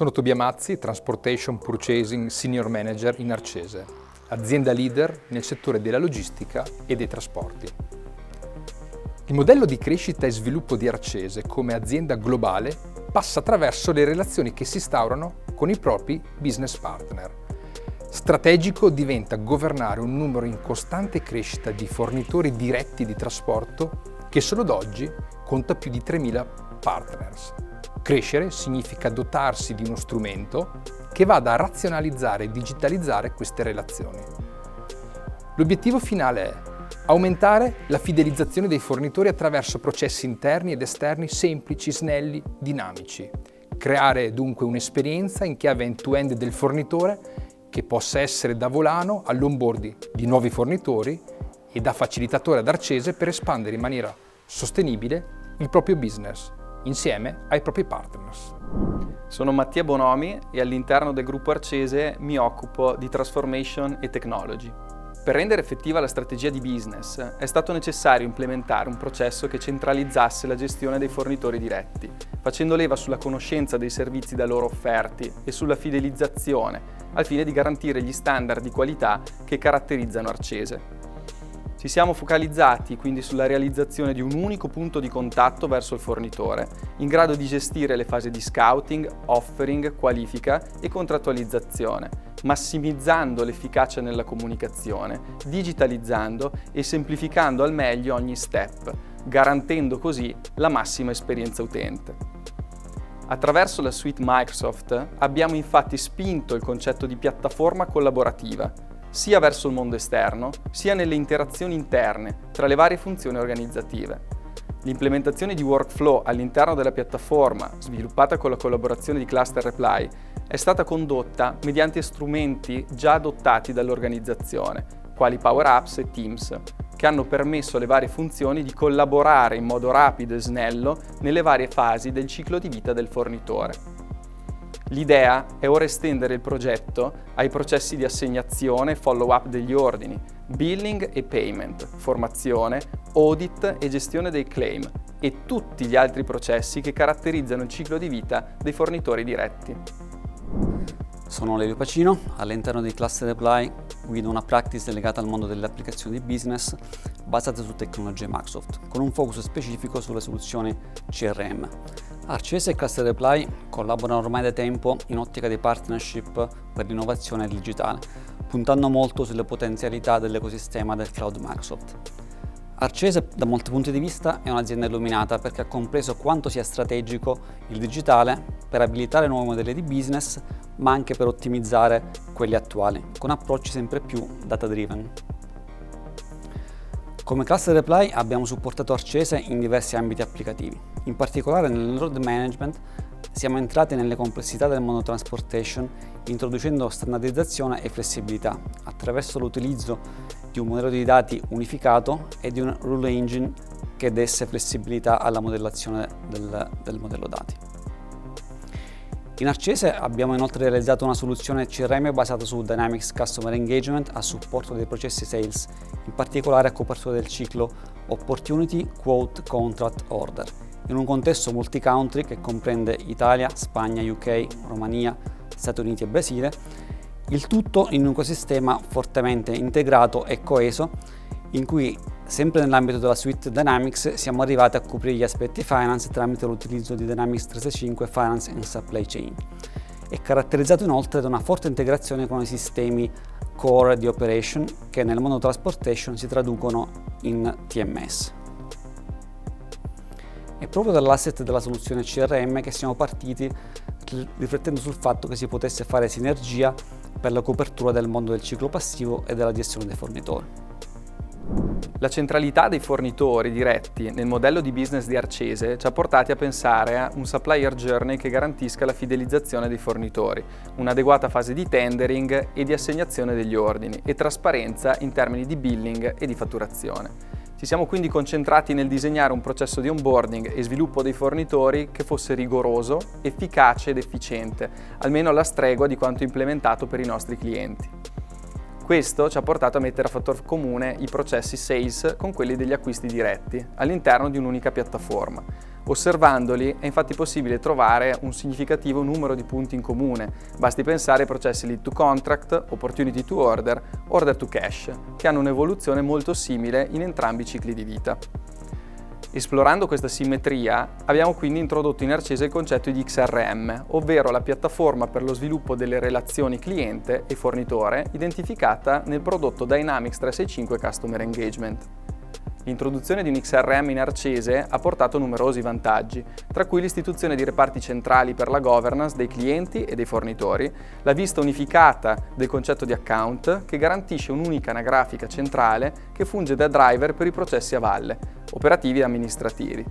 Sono Tobia Mazzi, Transportation Purchasing Senior Manager in Arcese, azienda leader nel settore della logistica e dei trasporti. Il modello di crescita e sviluppo di Arcese come azienda globale passa attraverso le relazioni che si instaurano con i propri business partner. Strategico diventa governare un numero in costante crescita di fornitori diretti di trasporto che solo ad oggi conta più di 3.000 partners. Crescere significa dotarsi di uno strumento che vada a razionalizzare e digitalizzare queste relazioni. L'obiettivo finale è aumentare la fidelizzazione dei fornitori attraverso processi interni ed esterni semplici, snelli, dinamici. Creare dunque un'esperienza in chiave end-to-end del fornitore che possa essere da volano all'onboarding di nuovi fornitori e da facilitatore ad Arcese per espandere in maniera sostenibile il proprio business insieme ai propri partners. Sono Mattia Bonomi e all'interno del gruppo Arcese mi occupo di transformation e technology. Per rendere effettiva la strategia di business è stato necessario implementare un processo che centralizzasse la gestione dei fornitori diretti, facendo leva sulla conoscenza dei servizi da loro offerti e sulla fidelizzazione, al fine di garantire gli standard di qualità che caratterizzano Arcese. Ci siamo focalizzati quindi sulla realizzazione di un unico punto di contatto verso il fornitore, in grado di gestire le fasi di scouting, offering, qualifica e contrattualizzazione, massimizzando l'efficacia nella comunicazione, digitalizzando e semplificando al meglio ogni step, garantendo così la massima esperienza utente. Attraverso la suite Microsoft abbiamo infatti spinto il concetto di piattaforma collaborativa, sia verso il mondo esterno, sia nelle interazioni interne tra le varie funzioni organizzative. L'implementazione di workflow all'interno della piattaforma, sviluppata con la collaborazione di Cluster Reply, è stata condotta mediante strumenti già adottati dall'organizzazione, quali Power Apps e Teams, che hanno permesso alle varie funzioni di collaborare in modo rapido e snello nelle varie fasi del ciclo di vita del fornitore. L'idea è ora estendere il progetto ai processi di assegnazione e follow-up degli ordini, billing e payment, formazione, audit e gestione dei claim e tutti gli altri processi che caratterizzano il ciclo di vita dei fornitori diretti. Sono Lelio Pacino, all'interno di Cluster Reply guido una practice legata al mondo delle applicazioni di business basate su tecnologie Microsoft, con un focus specifico sulle soluzioni CRM. Arcese e Cluster Reply collaborano ormai da tempo in ottica di partnership per l'innovazione digitale, puntando molto sulle potenzialità dell'ecosistema del cloud Microsoft. Arcese, da molti punti di vista, è un'azienda illuminata perché ha compreso quanto sia strategico il digitale per abilitare nuovi modelli di business, ma anche per ottimizzare quelli attuali, con approcci sempre più data-driven. Come Cluster Reply abbiamo supportato Arcese in diversi ambiti applicativi. In particolare nel load management siamo entrati nelle complessità del mondo transportation introducendo standardizzazione e flessibilità attraverso l'utilizzo di un modello di dati unificato e di un rule engine che desse flessibilità alla modellazione del modello dati. In Arcese abbiamo inoltre realizzato una soluzione CRM basata su Dynamics Customer Engagement a supporto dei processi sales, in particolare a copertura del ciclo Opportunity, Quote, Contract, Order, in un contesto multi-country che comprende Italia, Spagna, UK, Romania, Stati Uniti e Brasile, il tutto in un ecosistema fortemente integrato e coeso in cui, sempre nell'ambito della suite Dynamics, siamo arrivati a coprire gli aspetti finance tramite l'utilizzo di Dynamics 365 Finance and Supply Chain. È caratterizzato inoltre da una forte integrazione con i sistemi core di operation che nel mondo transportation si traducono in TMS. È proprio dall'asset della soluzione CRM che siamo partiti riflettendo sul fatto che si potesse fare sinergia per la copertura del mondo del ciclo passivo e della gestione dei fornitori. La centralità dei fornitori diretti nel modello di business di Arcese ci ha portati a pensare a un supplier journey che garantisca la fidelizzazione dei fornitori, un'adeguata fase di tendering e di assegnazione degli ordini e trasparenza in termini di billing e di fatturazione. Ci siamo quindi concentrati nel disegnare un processo di onboarding e sviluppo dei fornitori che fosse rigoroso, efficace ed efficiente, almeno alla stregua di quanto implementato per i nostri clienti. Questo ci ha portato a mettere a fattor comune i processi sales con quelli degli acquisti diretti all'interno di un'unica piattaforma. Osservandoli è infatti possibile trovare un significativo numero di punti in comune. Basti pensare ai processi lead to contract, opportunity to order, order to cash, che hanno un'evoluzione molto simile in entrambi i cicli di vita. Esplorando questa simmetria, abbiamo quindi introdotto in Arcese il concetto di XRM, ovvero la piattaforma per lo sviluppo delle relazioni cliente e fornitore identificata nel prodotto Dynamics 365 Customer Engagement. L'introduzione di un XRM in Arcese ha portato numerosi vantaggi, tra cui l'istituzione di reparti centrali per la governance dei clienti e dei fornitori, la vista unificata del concetto di account che garantisce un'unica anagrafica centrale che funge da driver per i processi a valle, operativi e amministrativi.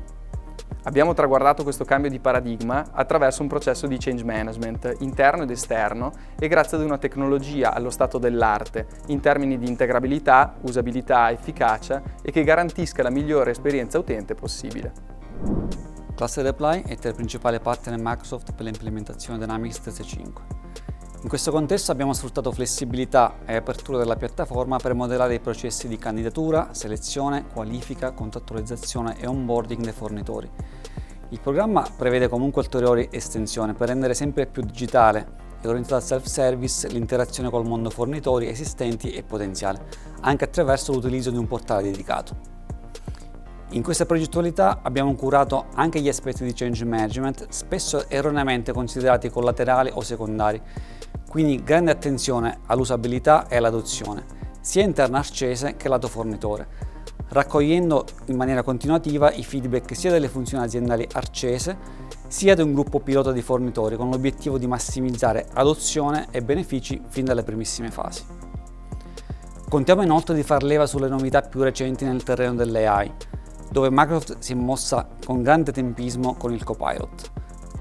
Abbiamo traguardato questo cambio di paradigma attraverso un processo di change management interno ed esterno e grazie ad una tecnologia allo stato dell'arte in termini di integrabilità, usabilità, efficacia e che garantisca la migliore esperienza utente possibile. Cluster Apply è tra i principali partner Microsoft per l'implementazione Dynamics 365. In questo contesto abbiamo sfruttato flessibilità e apertura della piattaforma per modellare i processi di candidatura, selezione, qualifica, contrattualizzazione e onboarding dei fornitori. Il programma prevede comunque ulteriori estensioni per rendere sempre più digitale e orientata al self-service l'interazione col mondo fornitori esistenti e potenziali, anche attraverso l'utilizzo di un portale dedicato. In questa progettualità abbiamo curato anche gli aspetti di change management, spesso erroneamente considerati collaterali o secondari, quindi grande attenzione all'usabilità e all'adozione, sia interna Arcese che lato fornitore, raccogliendo in maniera continuativa i feedback sia delle funzioni aziendali Arcese, sia di un gruppo pilota di fornitori con l'obiettivo di massimizzare adozione e benefici fin dalle primissime fasi. Contiamo inoltre di far leva sulle novità più recenti nel terreno dell'AI, dove Microsoft si è mossa con grande tempismo con il Copilot.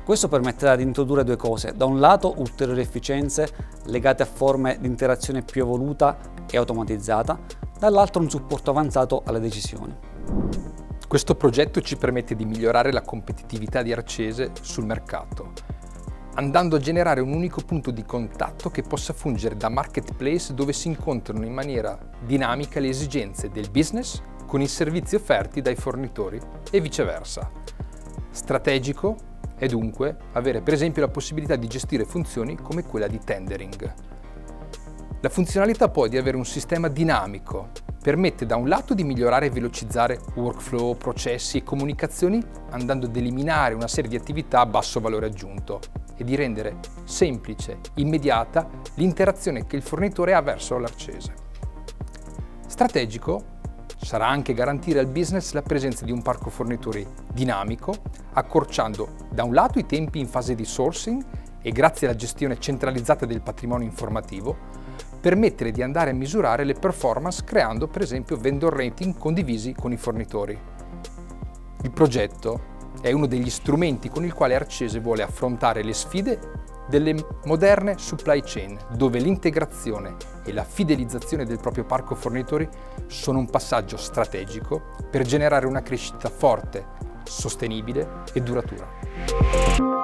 Questo permetterà di introdurre due cose: da un lato ulteriori efficienze legate a forme di interazione più evoluta e automatizzata, dall'altro un supporto avanzato alle decisioni. Questo progetto ci permette di migliorare la competitività di Arcese sul mercato, andando a generare un unico punto di contatto che possa fungere da marketplace dove si incontrano in maniera dinamica le esigenze del business con i servizi offerti dai fornitori e viceversa. Strategico è dunque avere per esempio la possibilità di gestire funzioni come quella di tendering. La funzionalità poi di avere un sistema dinamico permette da un lato di migliorare e velocizzare workflow, processi e comunicazioni andando ad eliminare una serie di attività a basso valore aggiunto e di rendere semplice, immediata l'interazione che il fornitore ha verso l'Arcese. Strategico sarà anche garantire al business la presenza di un parco fornitori dinamico, accorciando da un lato i tempi in fase di sourcing e grazie alla gestione centralizzata del patrimonio informativo, permettere di andare a misurare le performance creando per esempio vendor rating condivisi con i fornitori. Il progetto è uno degli strumenti con il quale Arcese vuole affrontare le sfide delle moderne supply chain, dove l'integrazione e la fidelizzazione del proprio parco fornitori sono un passaggio strategico per generare una crescita forte, sostenibile e duratura.